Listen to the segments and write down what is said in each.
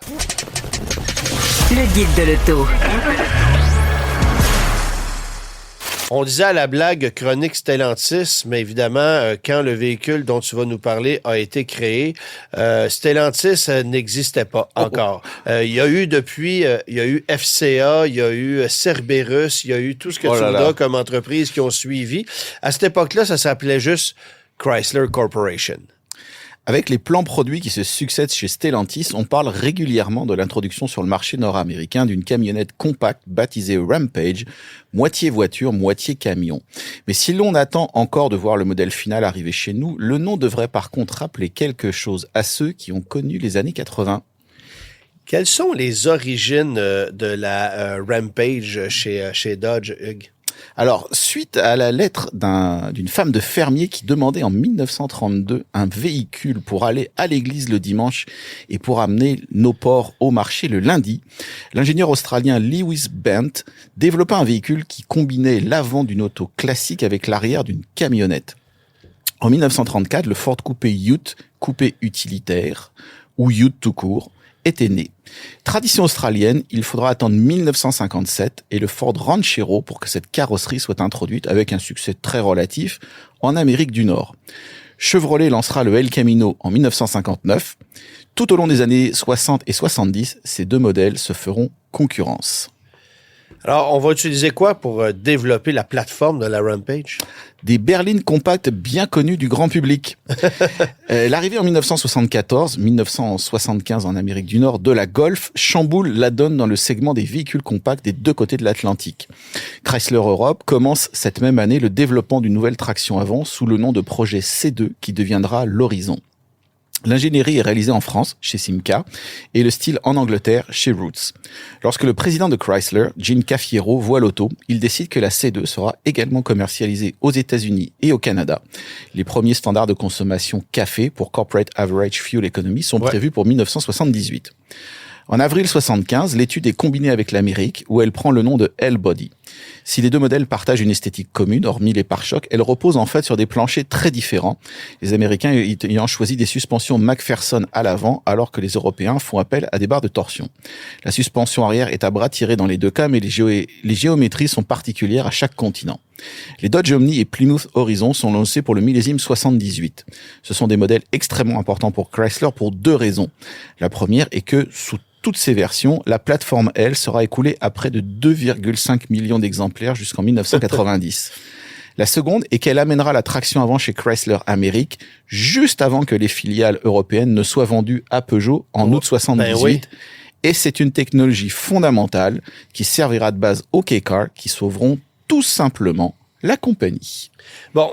Le guide de l'auto. On disait à la blague chronique Stellantis, mais évidemment, quand le véhicule dont tu vas nous parler a été créé, Stellantis n'existait pas encore. Il y a eu depuis, il y a eu FCA, il y a eu Cerberus, il y a eu tout ce que tu voudras comme entreprises qui ont suivi. À cette époque-là, ça s'appelait juste Chrysler Corporation. Avec les plans produits qui se succèdent chez Stellantis, on parle régulièrement de l'introduction sur le marché nord-américain d'une camionnette compacte baptisée Rampage, moitié voiture, moitié camion. Mais si l'on attend encore de voir le modèle final arriver chez nous, le nom devrait par contre rappeler quelque chose à ceux qui ont connu les années 80. Quelles sont les origines de la Rampage chez Dodge, Hugues? Alors, suite à la lettre d'une femme de fermier qui demandait en 1932 un véhicule pour aller à l'église le dimanche et pour amener nos porcs au marché le lundi, l'ingénieur australien Lewis Bent développa un véhicule qui combinait l'avant d'une auto classique avec l'arrière d'une camionnette. En 1934, le Ford Coupé Ute, coupé utilitaire, ou Ute tout court, était né. Tradition australienne, il faudra attendre 1957 et le Ford Ranchero pour que cette carrosserie soit introduite avec un succès très relatif en Amérique du Nord. Chevrolet lancera le El Camino en 1959. Tout au long des années 60 et 70, ces deux modèles se feront concurrence. Alors, on va utiliser quoi pour développer la plateforme de la Rampage? Des berlines compactes bien connues du grand public. L'arrivée en 1974 en Amérique du Nord de la Golf chamboule la donne dans le segment des véhicules compacts des deux côtés de l'Atlantique. Chrysler Europe commence cette même année le développement d'une nouvelle traction avant sous le nom de projet C2 qui deviendra l'Horizon. L'ingénierie est réalisée en France, chez Simca, et le style en Angleterre, chez Roots. Lorsque le président de Chrysler, Jim Cafiero, voit l'auto, il décide que la C2 sera également commercialisée aux États-Unis et au Canada. Les premiers standards de consommation café pour Corporate Average Fuel Economy sont prévus pour 1978. En avril 75, l'étude est combinée avec l'Amérique, où elle prend le nom de L-Body. Si les deux modèles partagent une esthétique commune, hormis les pare-chocs, elles reposent en fait sur des planchers très différents, les Américains ayant choisi des suspensions McPherson à l'avant, alors que les Européens font appel à des barres de torsion. La suspension arrière est à bras tirés dans les deux cas, mais les géométries sont particulières à chaque continent. Les Dodge Omni et Plymouth Horizon sont lancés pour le millésime 78. Ce sont des modèles extrêmement importants pour Chrysler pour deux raisons. La première est que, sous toutes ces versions, la plateforme L sera écoulée à près de 2,5 millions d'exemplaires jusqu'en 1990. La seconde est qu'elle amènera la traction avant chez Chrysler Amérique juste avant que les filiales européennes ne soient vendues à Peugeot en août 78. Et c'est une technologie fondamentale qui servira de base aux K-Cars qui sauveront tout simplement la compagnie. Bon,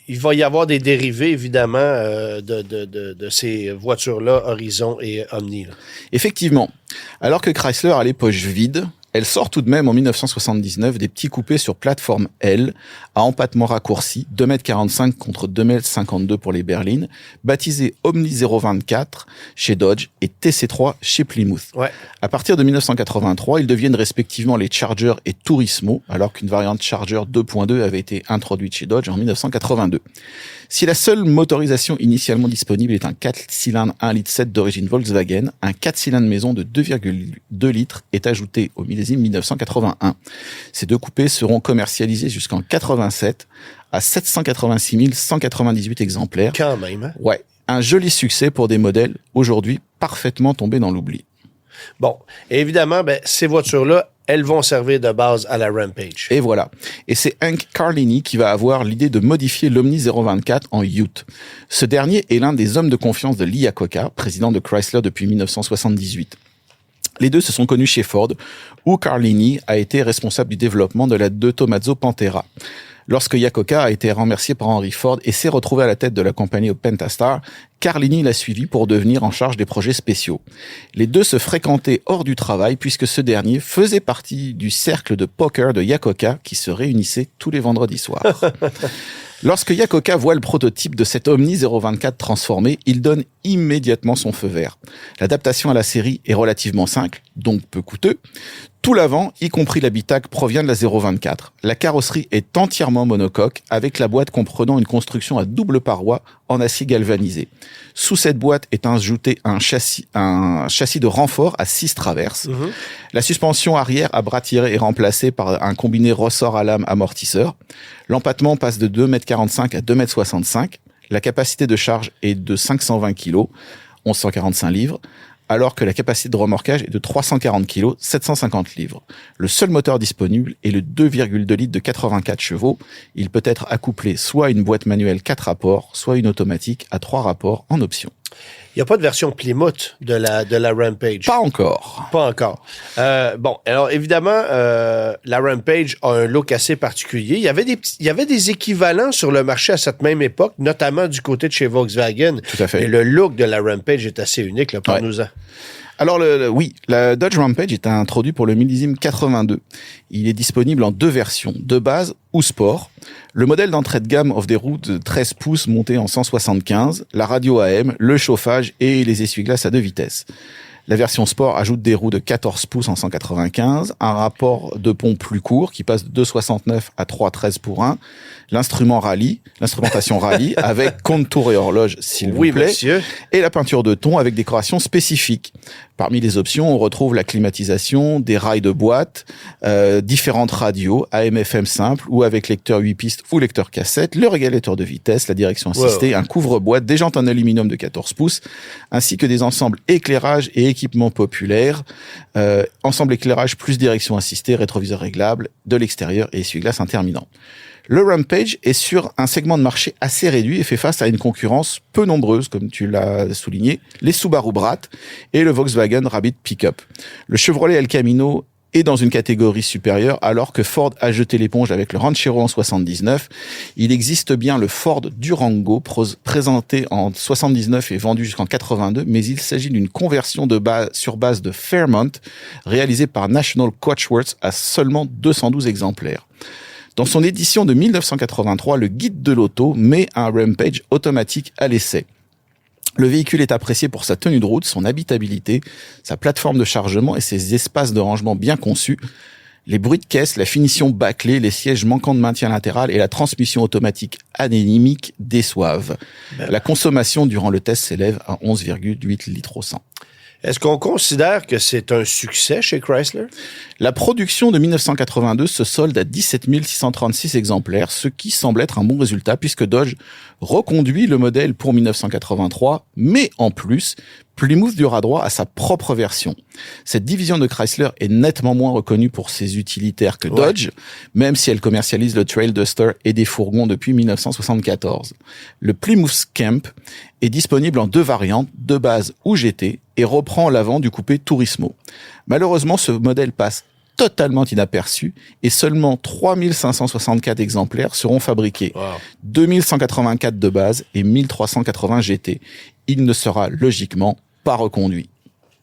il va y avoir des dérivés, évidemment, de ces voitures-là, Horizon et Omni. Là. Effectivement. Alors que Chrysler a les poches vides, elle sort tout de même en 1979 des petits coupés sur plateforme L, à empattement raccourci, 2,45 m contre 2,52 m pour les berlines, baptisés Omni 024 chez Dodge et TC3 chez Plymouth. Ouais. À partir de 1983, ils deviennent respectivement les Charger et Turismo, alors qu'une variante Charger 2.2 avait été introduite chez Dodge en 1982. Si la seule motorisation initialement disponible est un 4 cylindres 1,7 litre d'origine Volkswagen, un 4 cylindres maison de 2,2 litres est ajouté au millésime 1981. Ces deux coupés seront commercialisés jusqu'en 87 à 786 198 exemplaires. Quand même. Hein? Ouais, un joli succès pour des modèles aujourd'hui parfaitement tombés dans l'oubli. Bon, et évidemment, ces voitures-là, elles vont servir de base à la Rampage. Et voilà. Et c'est Hank Carlini qui va avoir l'idée de modifier l'Omni 024 en Ute. Ce dernier est l'un des hommes de confiance de Lee Iacocca, président de Chrysler depuis 1978. Les deux se sont connus chez Ford, où Carlini a été responsable du développement de la De Tomaso Pantera. Lorsque Iacocca a été remercié par Henry Ford et s'est retrouvé à la tête de la compagnie au Pentastar, Carlini l'a suivi pour devenir en charge des projets spéciaux. Les deux se fréquentaient hors du travail puisque ce dernier faisait partie du cercle de poker de Iacocca qui se réunissait tous les vendredis soirs. Lorsque Iacocca voit le prototype de cet Omni 024 transformé, il donne immédiatement son feu vert. L'adaptation à la série est relativement simple, donc peu coûteux. Tout l'avant, y compris l'habitacle, provient de la 024. La carrosserie est entièrement monocoque, avec la boîte comprenant une construction à double paroi en acier galvanisé. Sous cette boîte est ajouté un châssis de renfort à 6 traverses. La suspension arrière à bras tirés est remplacée par un combiné ressort à lame amortisseur. L'empattement passe de 2,45 m à 2,65 m. La capacité de charge est de 520 kg, 1145 livres, alors que la capacité de remorquage est de 340 kg, 750 livres. Le seul moteur disponible est le 2,2 litres de 84 chevaux. Il peut être accouplé soit à une boîte manuelle 4 rapports, soit à une automatique à 3 rapports en option. Il n'y a pas de version Plymouth de la Rampage. Pas encore. Pas encore. Bon, alors évidemment, la Rampage a un look assez particulier. Il y avait des équivalents sur le marché à cette même époque, notamment du côté de chez Volkswagen. Tout à fait. Et le look de la Rampage est assez unique, là, parle-nous-en. Alors, oui, la Dodge Rampage est introduit pour le millésime 82. Il est disponible en 2 versions, de base ou sport. Le modèle d'entrée de gamme offre des roues de 13 pouces montées en 175, la radio AM, le chauffage et les essuie-glaces à 2 vitesses. La version sport ajoute des roues de 14 pouces en 195, un rapport de pont plus court qui passe de 2,69 à 3,13 pour 1, l'instrumentation rallye avec contour et horloge s'il vous plaît, monsieur. Et la peinture de ton avec décoration spécifique. Parmi les options, on retrouve la climatisation, des rails de boîte, différentes radios, AM/FM simple ou avec lecteur 8 pistes ou lecteur cassette, le régulateur de vitesse, la direction assistée, un couvre-boîte, des jantes en aluminium de 14 pouces, ainsi que des ensembles éclairage et équipements populaires, ensemble éclairage plus direction assistée, rétroviseur réglable, de l'extérieur et essuie-glace interminant. Le Rampage est sur un segment de marché assez réduit et fait face à une concurrence peu nombreuse, comme tu l'as souligné, les Subaru Brat et le Volkswagen Rabbit Pickup. Le Chevrolet El Camino est dans une catégorie supérieure, alors que Ford a jeté l'éponge avec le Ranchero en 79. Il existe bien le Ford Durango, présenté en 79 et vendu jusqu'en 82, mais il s'agit d'une conversion sur base de Fairmont, réalisée par National Coachworks à seulement 212 exemplaires. Dans son édition de 1983, le guide de l'auto met un Rampage automatique à l'essai. Le véhicule est apprécié pour sa tenue de route, son habitabilité, sa plateforme de chargement et ses espaces de rangement bien conçus. Les bruits de caisse, la finition bâclée, les sièges manquant de maintien latéral et la transmission automatique anémique déçoivent. La consommation durant le test s'élève à 11,8 litres au 100. Est-ce qu'on considère que c'est un succès chez Chrysler? La production de 1982 se solde à 17 636 exemplaires, ce qui semble être un bon résultat puisque Dodge reconduit le modèle pour 1983, mais en plus, Plymouth dura droit à sa propre version. Cette division de Chrysler est nettement moins reconnue pour ses utilitaires que Dodge, même si elle commercialise le Trail Duster et des fourgons depuis 1974. Le Plymouth Camp est disponible en 2 variantes, de base ou GT, et reprend l'avant du coupé Turismo. Malheureusement, ce modèle passe totalement inaperçu et seulement 3564 exemplaires seront fabriqués. 2184 de base et 1380 GT. Il ne sera logiquement pas reconduit.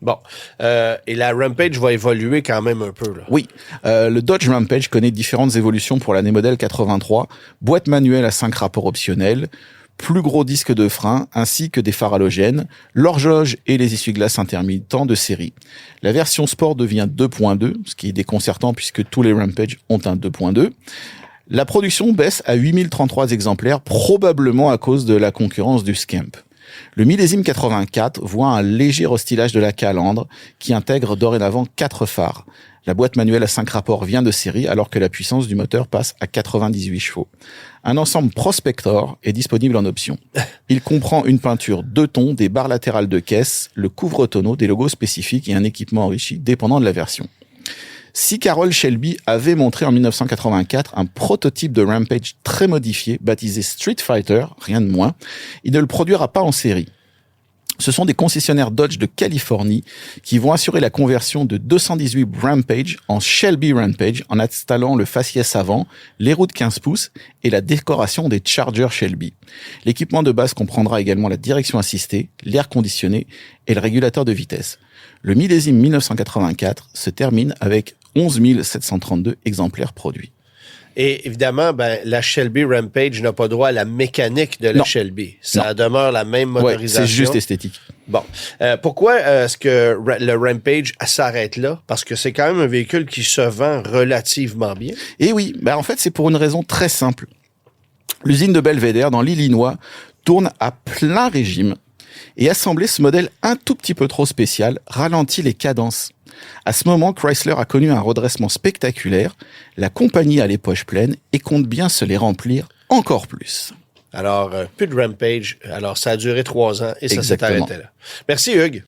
Bon. Et la Rampage va évoluer quand même un peu, là. Oui. Le Dodge Rampage connaît différentes évolutions pour l'année modèle 83. Boîte manuelle à 5 rapports optionnels, plus gros disque de frein, ainsi que des phares halogènes, l'horloge et les essuie-glaces intermittents de série. La version Sport devient 2.2, ce qui est déconcertant puisque tous les Rampage ont un 2.2. La production baisse à 8033 exemplaires, probablement à cause de la concurrence du Scamp. Le millésime 84 voit un léger restylage de la calandre qui intègre dorénavant 4 phares. La boîte manuelle à 5 rapports vient de série alors que la puissance du moteur passe à 98 chevaux. Un ensemble Prospector est disponible en option. Il comprend une peinture 2 tons, des barres latérales de caisse, le couvre-tonneau, des logos spécifiques et un équipement enrichi dépendant de la version. Si Carroll Shelby avait montré en 1984 un prototype de Rampage très modifié, baptisé Street Fighter, rien de moins, il ne le produira pas en série. Ce sont des concessionnaires Dodge de Californie qui vont assurer la conversion de 218 Rampage en Shelby Rampage en installant le faciès avant, les roues de 15 pouces et la décoration des Charger Shelby. L'équipement de base comprendra également la direction assistée, l'air conditionné et le régulateur de vitesse. Le millésime 1984 se termine avec 11 732 exemplaires produits. Et évidemment, la Shelby Rampage n'a pas droit à la mécanique de la Non. Shelby. Ça demeure la même motorisation. Ouais, c'est juste esthétique. Bon. Pourquoi est-ce que le Rampage s'arrête là? Parce que c'est quand même un véhicule qui se vend relativement bien. Et oui, en fait, c'est pour une raison très simple. L'usine de Belvedere, dans l'Illinois, tourne à plein régime et assembler ce modèle un tout petit peu trop spécial ralentit les cadences. À ce moment, Chrysler a connu un redressement spectaculaire, la compagnie a les poches pleines et compte bien se les remplir encore plus. Alors, plus de Rampage. Alors, ça a duré 3 ans et ça s'est Exactement. arrêté là. Merci, Hugues.